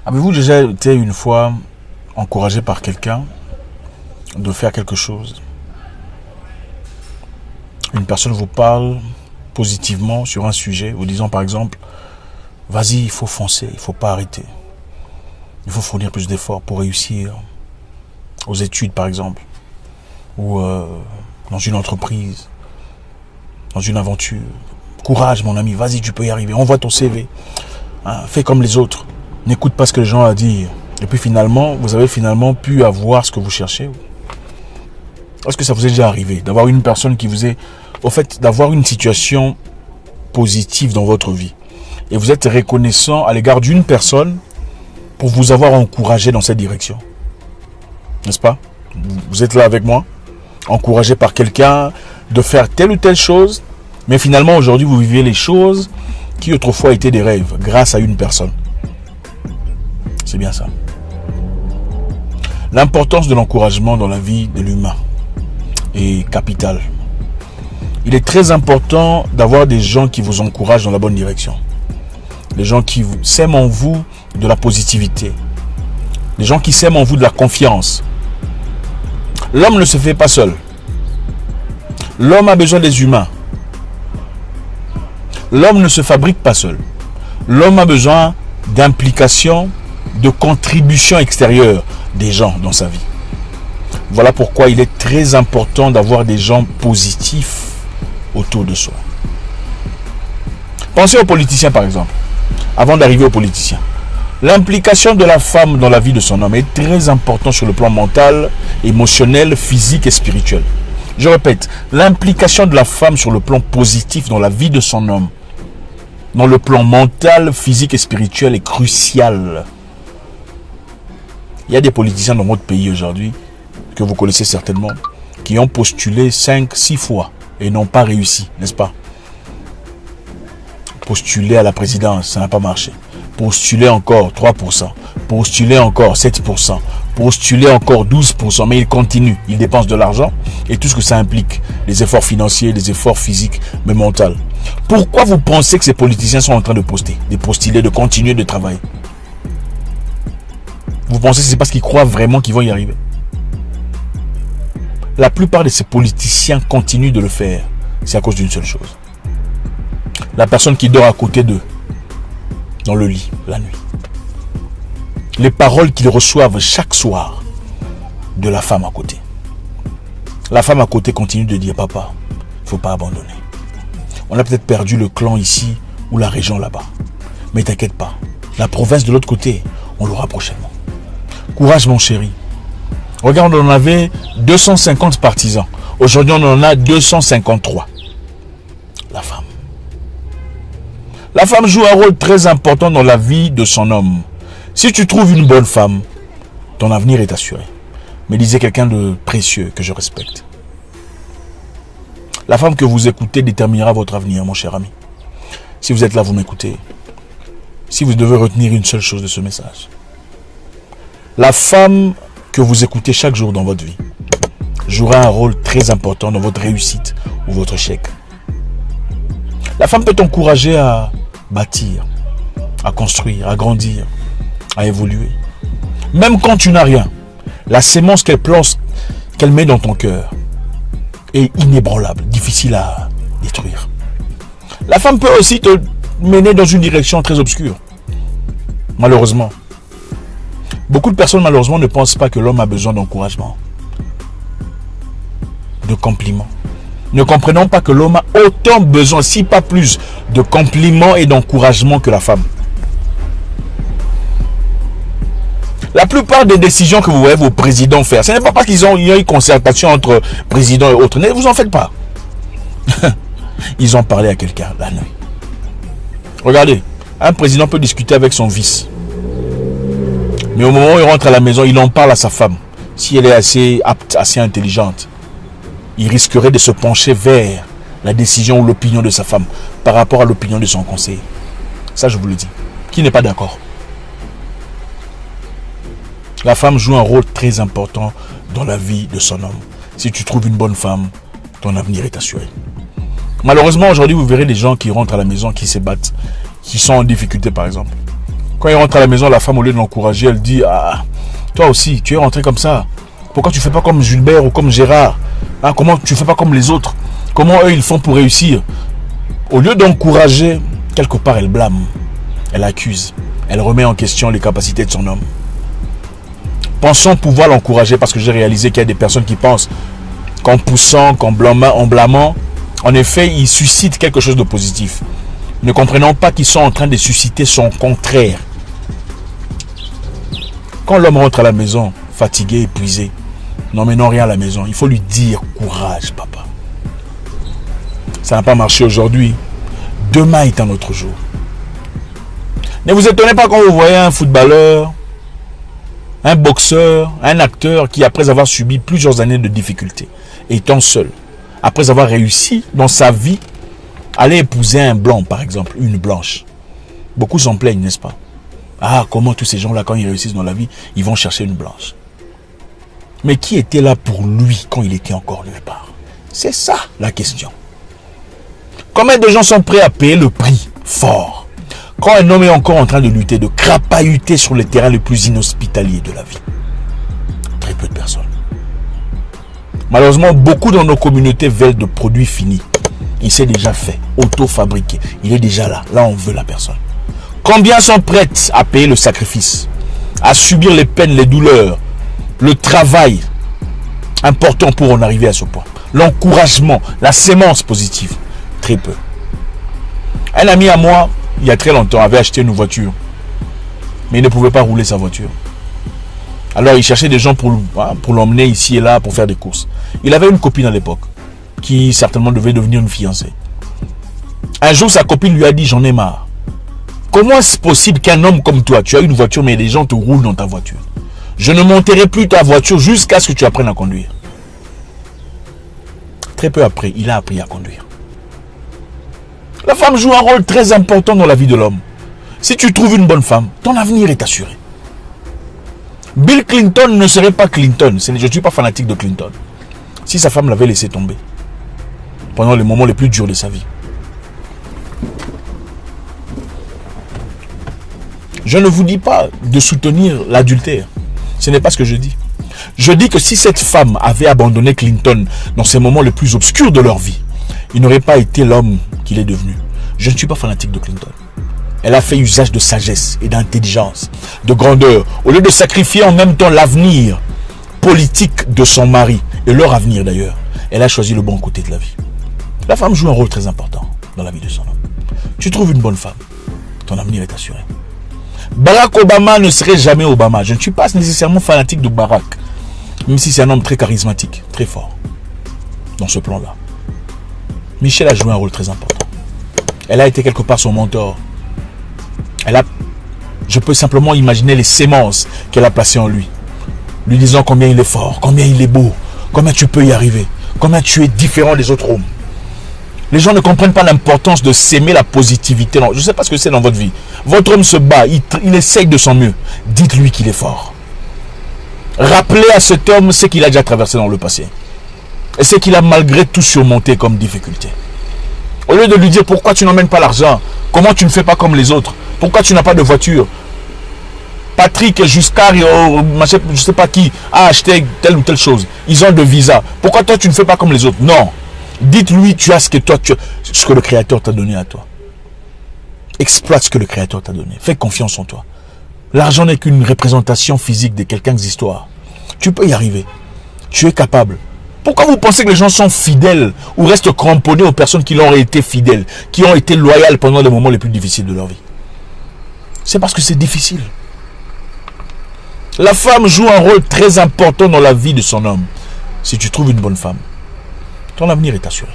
Avez-vous déjà été une fois encouragé par quelqu'un de faire quelque chose? Une personne vous parle positivement sur un sujet, vous disant par exemple, vas-y, il faut foncer, il ne faut pas arrêter. Il faut fournir plus d'efforts pour réussir aux études par exemple, ou dans une entreprise, dans une aventure. Courage mon ami, vas-y, tu peux y arriver, envoie ton CV, hein, fais comme les autres, n'écoute pas ce que les gens ont à dire. Et puis finalement, vous avez finalement pu avoir ce que vous cherchez. Est-ce que ça vous est déjà arrivé d'avoir une personne qui vous est... Au fait, d'avoir une situation positive dans votre vie. Et vous êtes reconnaissant à l'égard d'une personne pour vous avoir encouragé dans cette direction. N'est-ce pas? Vous êtes là avec moi, encouragé par quelqu'un de faire telle ou telle chose, mais finalement aujourd'hui vous vivez les choses qui autrefois étaient des rêves grâce à une personne. C'est bien ça. L'importance de l'encouragement dans la vie de l'humain est capitale. Il est très important d'avoir des gens qui vous encouragent dans la bonne direction. Des gens qui sèment en vous de la positivité. Des gens qui sèment en vous de la confiance. L'homme ne se fait pas seul. L'homme a besoin des humains. L'homme ne se fabrique pas seul. L'homme a besoin d'implication, de contribution extérieure des gens dans sa vie. Voilà pourquoi il est très important d'avoir des gens positifs autour de soi. Pensez aux politiciens par exemple. Avant d'arriver aux politiciens, l'implication de la femme dans la vie de son homme est très importante sur le plan mental, émotionnel, physique et spirituel. Je répète, l'implication de la femme sur le plan positif dans la vie de son homme, dans le plan mental, physique et spirituel est cruciale. Il y a des politiciens dans notre pays aujourd'hui, que vous connaissez certainement, qui ont postulé 5-6 fois et n'ont pas réussi, n'est-ce pas? Postuler à la présidence, ça n'a pas marché. Postuler encore 3%, postuler encore 7%, postuler encore 12%, mais ils continuent, ils dépensent de l'argent et tout ce que ça implique, les efforts financiers, les efforts physiques, mais mentaux. Pourquoi vous pensez que ces politiciens sont en train de postuler, de continuer de travailler? Vous pensez que c'est parce qu'ils croient vraiment qu'ils vont y arriver? La plupart de ces politiciens continuent de le faire. C'est à cause d'une seule chose. La personne qui dort à côté d'eux, dans le lit, la nuit. Les paroles qu'ils reçoivent chaque soir de la femme à côté. La femme à côté continue de dire, papa, il ne faut pas abandonner. On a peut-être perdu le clan ici ou la région là-bas. Mais t'inquiète pas, la province de l'autre côté, on l'aura prochainement. Courage mon chéri. Regarde, on en avait 250 partisans. Aujourd'hui, on en a 253. La femme. La femme joue un rôle très important dans la vie de son homme. Si tu trouves une bonne femme, ton avenir est assuré. Me disait quelqu'un de précieux que je respecte. La femme que vous écoutez déterminera votre avenir, mon cher ami. Si vous êtes là, vous m'écoutez. Si vous devez retenir une seule chose de ce message. La femme que vous écoutez chaque jour dans votre vie jouera un rôle très important dans votre réussite ou votre échec. La femme peut t'encourager à bâtir, à construire, à grandir, à évoluer. Même quand tu n'as rien, la sémence qu'elle plante, qu'elle met dans ton cœur est inébranlable, difficile à détruire. La femme peut aussi te mener dans une direction très obscure. Malheureusement. Beaucoup de personnes, malheureusement, ne pensent pas que l'homme a besoin d'encouragement, de compliments. Ne comprenons pas que l'homme a autant besoin, si pas plus, de compliments et d'encouragement que la femme. La plupart des décisions que vous voyez vos présidents faire, ce n'est pas parce qu'il y a eu concertation entre présidents et autres. Ne vous en faites pas. Ils ont parlé à quelqu'un la nuit. Regardez, un président peut discuter avec son vice. Mais au moment où il rentre à la maison, il en parle à sa femme. Si elle est assez apte, assez intelligente, il risquerait de se pencher vers la décision ou l'opinion de sa femme par rapport à l'opinion de son conseiller. Ça, je vous le dis. Qui n'est pas d'accord? La femme joue un rôle très important dans la vie de son homme. Si tu trouves une bonne femme, ton avenir est assuré. Malheureusement, aujourd'hui, vous verrez des gens qui rentrent à la maison, qui se battent, qui sont en difficulté, par exemple. Quand il rentre à la maison, la femme, au lieu de l'encourager, elle dit, ah, toi aussi, tu es rentré comme ça. Pourquoi tu ne fais pas comme Gilbert ou comme Gérard? Ah, comment tu ne fais pas comme les autres? Comment eux, ils font pour réussir? Au lieu d'encourager, quelque part, elle blâme. Elle accuse. Elle remet en question les capacités de son homme. Pensons pouvoir l'encourager parce que j'ai réalisé qu'il y a des personnes qui pensent qu'en poussant, qu'en blâmant, en effet, ils suscitent quelque chose de positif. Ne comprenant pas qu'ils sont en train de susciter son contraire. Quand l'homme rentre à la maison, fatigué, épuisé, n'emmenant rien à la maison, il faut lui dire courage, papa. Ça n'a pas marché aujourd'hui. Demain est un autre jour. Ne vous étonnez pas quand vous voyez un footballeur, un boxeur, un acteur qui, après avoir subi plusieurs années de difficultés, étant seul, après avoir réussi dans sa vie, aller épouser un blanc, par exemple, une blanche. Beaucoup s'en plaignent, n'est-ce pas? Ah, comment tous ces gens-là, quand ils réussissent dans la vie, ils vont chercher une blanche. Mais qui était là pour lui quand il était encore nulle part? C'est ça la question. Combien de gens sont prêts à payer le prix fort quand un homme est encore en train de lutter, de crapahuter sur les terrains les plus inhospitaliers de la vie? Très peu de personnes. Malheureusement, beaucoup dans nos communautés veulent de produits finis. Il s'est déjà fait, auto-fabriqué. Il est déjà là. Là, on veut la personne. Combien sont prêtes à payer le sacrifice, à subir les peines, les douleurs, le travail important pour en arriver à ce point? L'encouragement, la sémence positive. Très peu. Un ami à moi, il y a très longtemps, avait acheté une voiture. Mais il ne pouvait pas rouler sa voiture. Alors il cherchait des gens pour l'emmener ici et là pour faire des courses. Il avait une copine à l'époque qui certainement devait devenir une fiancée. Un jour, sa copine lui a dit, j'en ai marre. Comment est-ce possible qu'un homme comme toi, tu as une voiture mais les gens te roulent dans ta voiture? Je ne monterai plus ta voiture jusqu'à ce que tu apprennes à conduire. Très peu après, il a appris à conduire. La femme joue un rôle très important dans la vie de l'homme. Si tu trouves une bonne femme, ton avenir est assuré. Bill Clinton ne serait pas Clinton. Je ne suis pas fanatique de Clinton. Si sa femme l'avait laissé tomber pendant les moments les plus durs de sa vie. Je ne vous dis pas de soutenir l'adultère. Ce n'est pas ce que je dis. Je dis que si cette femme avait abandonné Clinton dans ces moments les plus obscurs de leur vie, il n'aurait pas été l'homme qu'il est devenu. Je ne suis pas fanatique de Clinton. Elle a fait usage de sagesse et d'intelligence, de grandeur, au lieu de sacrifier en même temps l'avenir politique de son mari, et leur avenir d'ailleurs. Elle a choisi le bon côté de la vie. La femme joue un rôle très important dans la vie de son homme. Tu trouves une bonne femme, ton avenir est assuré. Barack Obama ne serait jamais Obama. Je ne suis pas nécessairement fanatique de Barack, même si c'est un homme très charismatique, très fort, dans ce plan-là. Michelle a joué un rôle très important. Elle a été quelque part son mentor. Je peux simplement imaginer les sémences qu'elle a placées en lui. Lui disant combien il est fort, combien il est beau, combien tu peux y arriver, combien tu es différent des autres hommes. Les gens ne comprennent pas l'importance de s'aimer la positivité. Je ne sais pas ce que c'est dans votre vie. Votre homme se bat, il essaye de son mieux. Dites-lui qu'il est fort. Rappelez à cet homme ce qu'il a déjà traversé dans le passé. Et ce qu'il a malgré tout surmonté comme difficulté. Au lieu de lui dire pourquoi tu n'emmènes pas l'argent, comment tu ne fais pas comme les autres, pourquoi tu n'as pas de voiture. Patrick Giscard, je ne sais pas qui, a acheté telle ou telle chose. Ils ont de visa. Pourquoi toi tu ne fais pas comme les autres? Non. Dites-lui tu as ce que le Créateur t'a donné à toi. Exploite ce que le Créateur t'a donné. Fais confiance en toi. L'argent n'est qu'une représentation physique de quelqu'un d'histoire. Tu peux y arriver. Tu es capable. Pourquoi vous pensez que les gens sont fidèles ou restent cramponnés aux personnes qui leur ont été fidèles, qui ont été loyales pendant les moments les plus difficiles de leur vie? C'est parce que c'est difficile. La femme joue un rôle très important dans la vie de son homme. Si tu trouves une bonne femme, ton avenir est assuré.